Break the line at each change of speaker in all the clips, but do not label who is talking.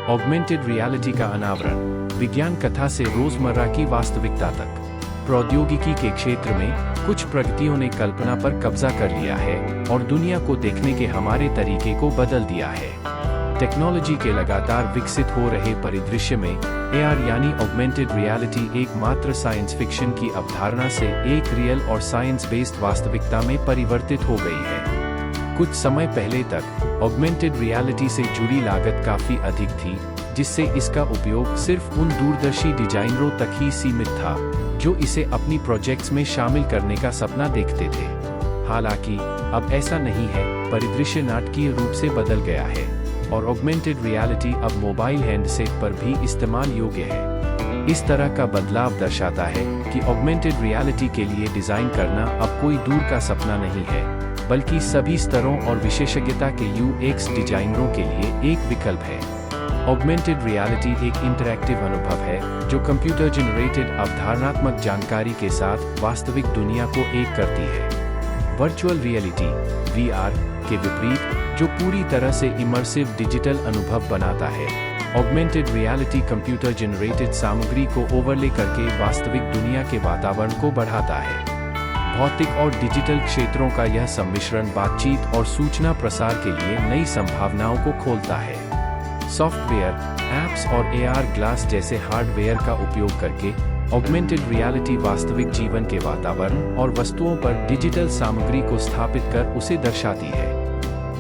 Augmented reality का अनावरण, विज्ञान कथा से रोजमर्रा की वास्तविकता तक। प्रौद्योगिकी के क्षेत्र में कुछ प्रगतियों ने कल्पना पर कब्जा कर लिया है और दुनिया को देखने के हमारे तरीके को बदल दिया है। टेक्नोलॉजी के लगातार विकसित हो रहे परिदृश्य में AR यानी ऑगमेंटेड रियलिटी एकमात्र साइंस फिक्शन की अवधारणा से एक रियल और साइंस बेस्ड वास्तविकता में परिवर्तित हो गई है। कुछ समय पहले तक ऑगमेंटेड रियलिटी से जुड़ी लागत काफी अधिक थी, जिससे इसका उपयोग सिर्फ उन दूरदर्शी डिजाइनरों तक ही सीमित था जो इसे अपनी प्रोजेक्ट्स में शामिल करने का सपना देखते थे। हालांकि अब ऐसा नहीं है, परिदृश्य नाटकीय रूप से बदल गया है और ऑगमेंटेड रियलिटी अब मोबाइल हैंडसेट पर भी इस्तेमाल योग्य है। इस तरह का बदलाव दर्शाता है कि ऑगमेंटेड रियलिटी के लिए डिजाइन करना अब कोई दूर का सपना नहीं है, बल्कि सभी स्तरों और विशेषज्ञता के UX डिजाइनरों के लिए एक विकल्प है। ऑगमेंटेड रियलिटी एक इंटरैक्टिव अनुभव है जो कंप्यूटर जनरेटेड अवधारणात्मक जानकारी के साथ वास्तविक दुनिया को एक करती है। वर्चुअल रियलिटी VR के विपरीत, जो पूरी तरह से इमर्सिव डिजिटल अनुभव बनाता है, ऑगमेंटेड रियलिटी कंप्यूटर जनरेटेड सामग्री को ओवरले करके वास्तविक दुनिया के वातावरण को बढ़ाता है। भौतिक और डिजिटल क्षेत्रों का यह सम्मिश्रण बातचीत और सूचना प्रसार के लिए नई संभावनाओं को खोलता है। सॉफ्टवेयर, ऐप्स और AR ग्लास जैसे हार्डवेयर का उपयोग करके ऑगमेंटेड रियलिटी वास्तविक जीवन के वातावरण और वस्तुओं पर डिजिटल सामग्री को स्थापित कर उसे दर्शाती है।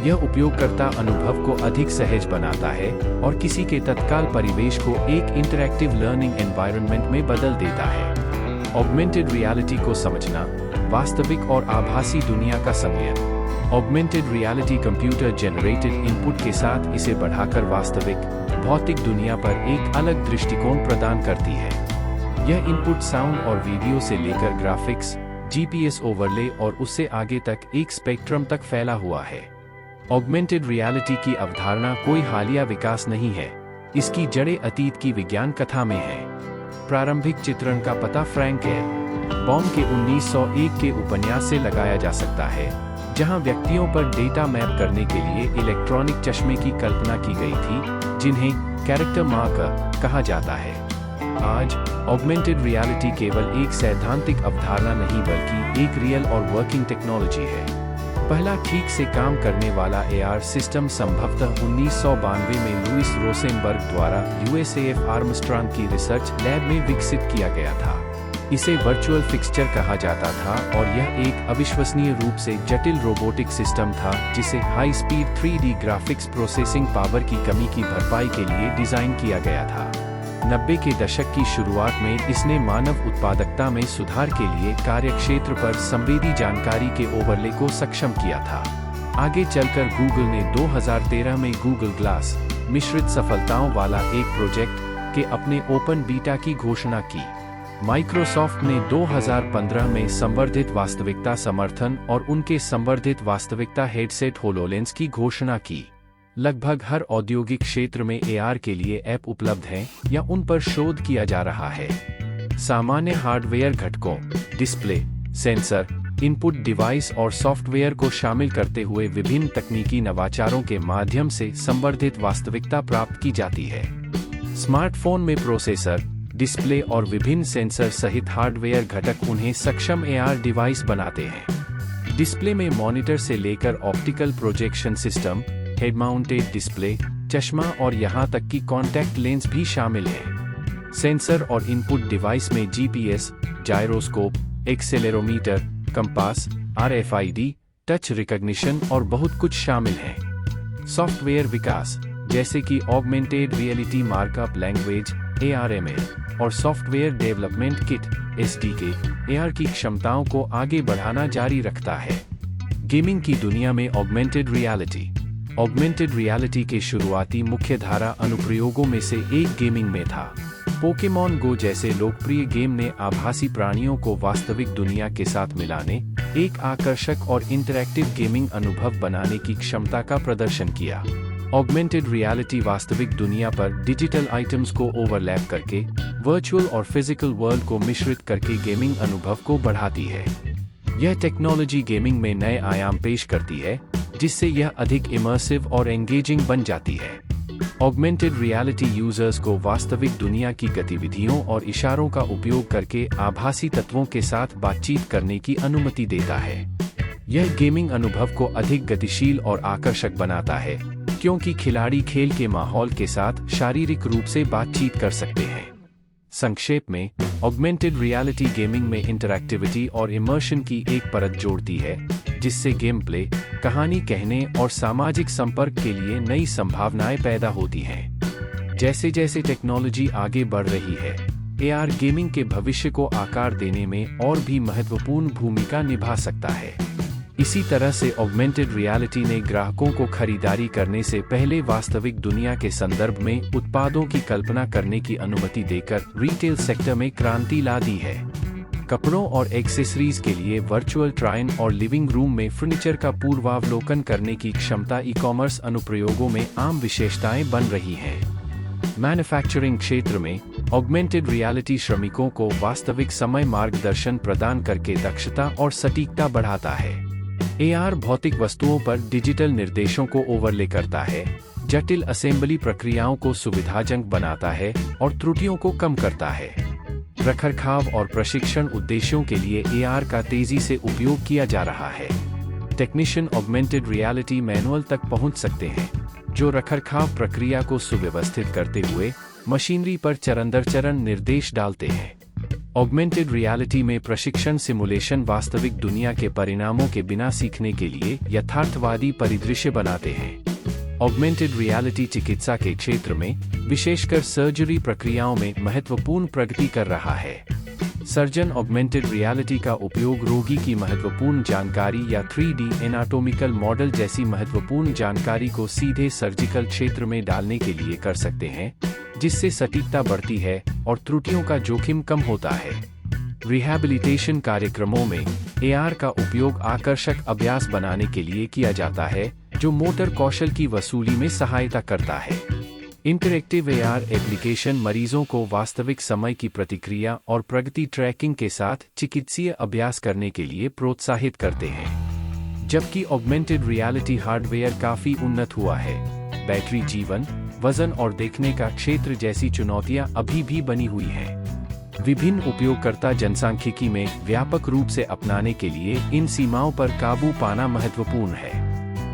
यह उपयोगकर्ता अनुभव को अधिक सहज बनाता है और किसी के तत्काल परिवेश को एक इंटरैक्टिव लर्निंग एनवायरनमेंट में बदल देता है। ऑगमेंटेड रियलिटी को समझना, वास्तविक और आभासी दुनिया का संलयन। Augmented reality computer generated input के साथ इसे बढ़ाकर वास्तविक, भौतिक दुनिया पर एक अलग दृष्टिकोण प्रदान करती है। यह इनपुट साउंड और वीडियो से लेकर ग्राफिक्स, GPS ओवरले और उससे आगे तक एक स्पेक्ट्रम तक फैला हुआ है। ऑगमेंटेड रियलिटी की अवधारणा कोई हालिया विकास नहीं है, इसकी जड़ें अतीत की विज्ञान कथा में है। प्रारंभिक चित्रण का पता फ्रैंक बॉम के 1901 के उपन्यास से लगाया जा सकता है, जहां व्यक्तियों पर डेटा मैप करने के लिए इलेक्ट्रॉनिक चश्मे की कल्पना की गई थी, जिन्हें कैरेक्टर मार्कर कहा जाता है। आज ऑगमेंटेड रियलिटी केवल एक सैद्धांतिक अवधारणा नहीं, बल्कि एक रियल और वर्किंग टेक्नोलॉजी है। पहला ठीक से काम करने वाला AR सिस्टम संभवतः 1992 में लुइस रोसेनबर्ग द्वारा USAF आर्मस्ट्रांग की रिसर्च लैब में विकसित किया गया था। इसे वर्चुअल फिक्सचर कहा जाता था और यह एक अविश्वसनीय रूप से जटिल रोबोटिक सिस्टम था, जिसे high speed 3D graphics processing power की कमी की भरपाई के लिए डिजाइन किया गया था। 90 के दशक की शुरुआत में इसने मानव उत्पादकता में सुधार के लिए कार्यक्षेत्र पर संवेदी जानकारी के ओवरले को सक्षम किया था। आगे चलकर गूगल ने 2013 में गूगल ग्लास मिश्रित सफलताओं वाला एक प्रोजेक्ट के अपने ओपन बीटा की घोषणा की। माइक्रोसॉफ्ट ने 2015 में संवर्धित वास्तविकता समर्थन और उनके संवर्धित वास्तविकता हेडसेट होलोलेंस की घोषणा की। लगभग हर औद्योगिक क्षेत्र में AR के लिए ऐप उपलब्ध हैं या उन पर शोध किया जा रहा है। सामान्य हार्डवेयर घटकों, डिस्प्ले, सेंसर, इनपुट डिवाइस और सॉफ्टवेयर को शामिल करते हुए विभिन्न तकनीकी नवाचारों के माध्यम से संवर्धित वास्तविकता प्राप्त की जाती है। स्मार्टफोन में प्रोसेसर, डिस्प्ले और विभिन्न सेंसर सहित हार्डवेयर घटक उन्हें सक्षम AR डिवाइस बनाते हैं। डिस्प्ले में मॉनिटर से लेकर optical projection system, head mounted display, चश्मा और यहां तक कि कॉन्टैक्ट लेंस भी शामिल है। सेंसर और इनपुट डिवाइस में GPS, gyroscope, accelerometer, compass, RFID, touch recognition और बहुत कुछ शामिल है। सॉफ्टवेयर विकास, जैसे कि augmented reality markup language ARML और software development kit SDK, AR की क्षमताओं को आगे बढ़ाना जारी रखता है। गेमिंग की दुनिया में ऑगमेंटेड रियलिटी के शुरुआती मुख्यधारा अनुप्रयोगों में से एक गेमिंग में था। पोकेमॉन गो जैसे लोकप्रिय गेम ने आभासी प्राणियों को वास्तविक दुनिया के साथ मिलाने, एक आकर्षक और इंटरैक्टिव गेमिंग अनुभव बनाने की क्षमता का प्रदर्शन किया। ऑगमेंटेड रियलिटी वास्तविक दुनिया पर डिजिटल आइटम्स को ओवरलैप करके वर्चुअल और फिजिकल वर्ल्ड को मिश्रित करके गेमिंग अनुभव को बढ़ाती है। यह टेक्नोलॉजी गेमिंग में नए आयाम पेश करती है, जिससे यह अधिक इमर्सिव और एंगेजिंग बन जाती है। ऑगमेंटेड रियलिटी यूजर्स को वास्तविक दुनिया की गतिविधियों और इशारों का उपयोग करके आभासी तत्वों के साथ बातचीत करने की अनुमति देता है। यह गेमिंग अनुभव को अधिक गतिशील और आकर्षक बनाता है, क्योंकि खिलाड़ी खेल के माहौल के साथ शारीरिक रूप से बातचीत कर सकते हैं। संक्षेप में, ऑगमेंटेड रियलिटी गेमिंग में इंटरैक्टिविटी और इमर्शन की एक परत जोड़ती है, जिससे गेम प्ले, कहानी कहने और सामाजिक संपर्क के लिए नई संभावनाएं पैदा होती हैं। जैसे जैसे टेक्नोलॉजी आगे बढ़ रही है, AR गेमिंग के भविष्य को आकार देने में और भी महत्वपूर्ण भूमिका निभा सकता है। इसी तरह से ऑगमेंटेड रियलिटी ने ग्राहकों को खरीदारी करने से पहले वास्तविक दुनिया के संदर्भ में उत्पादों की कल्पना करने की अनुमति देकर रिटेल सेक्टर में क्रांति ला दी है। कपड़ों और एक्सेसरीज के लिए वर्चुअल ट्रायल और लिविंग रूम में फर्नीचर का पूर्वावलोकन करने की क्षमता ई-कॉमर्स अनुप्रयोगों में आम विशेषताएं बन रही हैं। मैन्युफैक्चरिंग क्षेत्र में ऑगमेंटेड रियलिटी श्रमिकों को वास्तविक समय मार्गदर्शन प्रदान करके दक्षता और सटीकता बढ़ाता है। AR भौतिक वस्तुओं पर डिजिटल निर्देशों को ओवरले करता है, जटिल असेंबली प्रक्रियाओं को सुविधाजनक बनाता है और त्रुटियों को कम करता है। रखरखाव और प्रशिक्षण उद्देश्यों के लिए AR का तेजी से उपयोग किया जा रहा है। टेक्नीशियन ऑगमेंटेड रियलिटी मैनुअल तक पहुंच सकते हैं, जो रखरखाव प्रक्रिया को सुव्यवस्थित करते हुए मशीनरी पर चरण दर चरण निर्देश डालते हैं। ऑगमेंटेड रियलिटी में प्रशिक्षण सिमुलेशन वास्तविक दुनिया के परिणामों के बिना सीखने के लिए यथार्थवादी परिदृश्य बनाते हैं। ऑगमेंटेड रियलिटी चिकित्सा के क्षेत्र में, विशेषकर सर्जरी प्रक्रियाओं में महत्वपूर्ण प्रगति कर रहा है। सर्जन ऑगमेंटेड रियलिटी का उपयोग रोगी की महत्वपूर्ण जानकारी या 3D एनाटॉमिकल मॉडल जैसी महत्वपूर्ण जानकारी को सीधे सर्जिकल क्षेत्र में डालने के लिए कर सकते हैं, जिससे सटीकता बढ़ती है और त्रुटियों का जोखिम कम होता है। रिहैबिलिटेशन कार्यक्रमों में AR का उपयोग आकर्षक अभ्यास बनाने के लिए किया जाता है, जो मोटर कौशल की वसूली में सहायता करता है। इंटरैक्टिव AR एप्लीकेशन मरीजों को वास्तविक समय की प्रतिक्रिया और प्रगति ट्रैकिंग के साथ चिकित्सीय अभ्यास करने के लिए प्रोत्साहित करते हैं। जबकि ऑगमेंटेड रियलिटी हार्डवेयर काफी उन्नत हुआ है, बैटरी जीवन, वजन और देखने का क्षेत्र जैसी चुनौतियां अभी भी बनी हुई हैं। विभिन्न उपयोगकर्ता जनसांख्यिकी में व्यापक रूप से अपनाने के लिए इन सीमाओं पर काबू पाना महत्वपूर्ण है।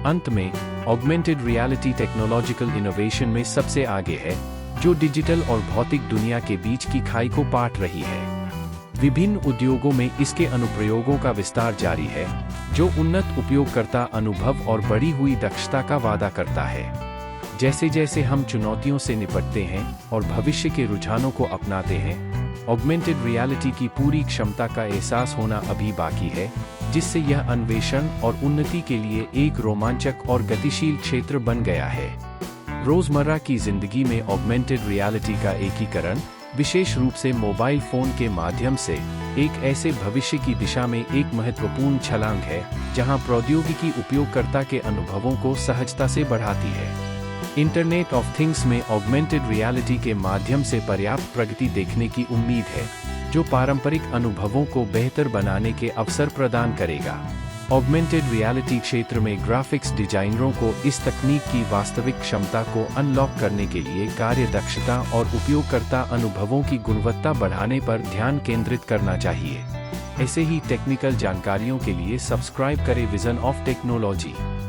अंत में, ऑगमेंटेड रियलिटी टेक्नोलॉजिकल इनोवेशन में सबसे आगे है, जो डिजिटल और भौतिक दुनिया के बीच की खाई को पाट रही है। विभिन्न उद्योगों में इसके अनुप्रयोगों का विस्तार जारी है, जो उन्नत उपयोगकर्ता अनुभव और बढ़ी हुई दक्षता का वादा करता है। जैसे जैसे हम चुनौतियों से निपटते हैं और भविष्य के रुझानों को अपनाते हैं, ऑगमेंटेड रियलिटी की पूरी क्षमता का एहसास होना अभी बाकी है, जिससे यह अन्वेषण और उन्नति के लिए एक रोमांचक और गतिशील क्षेत्र बन गया है। रोजमर्रा की जिंदगी में ऑगमेंटेड रियलिटी का एकीकरण, विशेष रूप से मोबाइल फोन के माध्यम से, एक ऐसे भविष्य की दिशा में एक महत्वपूर्ण छलांग है, जहां प्रौद्योगिकी उपयोगकर्ता के अनुभवों को सहजता से बढ़ाती है। इंटरनेट ऑफ थिंग्स में ऑगमेंटेड रियलिटी के माध्यम से पर्याप्त प्रगति देखने की उम्मीद है, जो पारंपरिक अनुभवों को बेहतर बनाने के अवसर प्रदान करेगा। ऑगमेंटेड रियलिटी क्षेत्र में ग्राफिक्स डिजाइनरों को इस तकनीक की वास्तविक क्षमता को अनलॉक करने के लिए कार्य दक्षता और उपयोगकर्ता अनुभवों की गुणवत्ता बढ़ाने पर ध्यान केंद्रित करना चाहिए। ऐसे ही टेक्निकल जानकारियों के लिए सब्सक्राइब करें विजन ऑफ टेक्नोलॉजी।